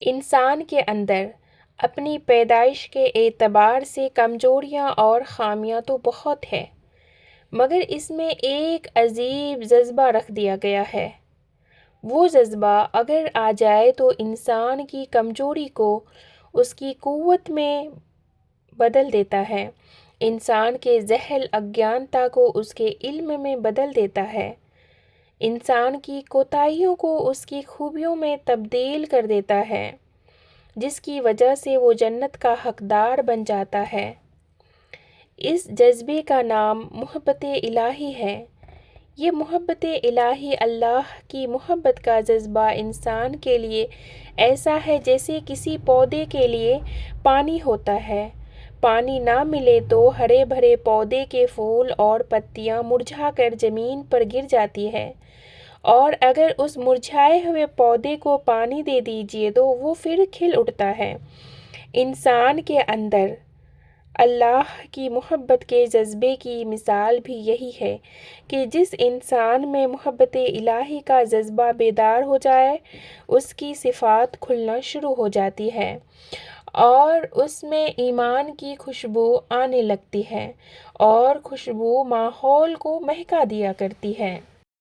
انسان کے اندر اپنی پیدائش کے اعتبار سے کمزوریاں اور خامیاں تو بہت ہے، مگر اس میں ایک عجیب جذبہ رکھ دیا گیا ہے۔ وہ جذبہ اگر آ جائے تو انسان کی کمزوری کو اس کی قوت میں بدل دیتا ہے، انسان کے جہل اگیانتا کو اس کے علم میں بدل دیتا ہے، انسان کی کوتاہیوں کو اس کی خوبیوں میں تبدیل کر دیتا ہے، جس کی وجہ سے وہ جنت کا حقدار بن جاتا ہے۔ اس جذبے کا نام محبت الہی ہے۔ یہ محبت الہی، اللہ کی محبت کا جذبہ انسان کے لیے ایسا ہے جیسے کسی پودے کے لیے پانی ہوتا ہے۔ پانی نہ ملے تو ہرے بھرے پودے کے پھول اور پتیاں مرجھا کر زمین پر گر جاتی ہے، اور اگر اس مرجھائے ہوئے پودے کو پانی دے دیجیے تو وہ پھر کھل اٹھتا ہے۔ انسان کے اندر اللہ کی محبت کے جذبے کی مثال بھی یہی ہے کہ جس انسان میں محبت الہی کا جذبہ بیدار ہو جائے، اس کی صفات کھلنا شروع ہو جاتی ہے اور اس میں ایمان کی خوشبو آنے لگتی ہے، اور خوشبو ماحول کو مہکا دیا کرتی ہے۔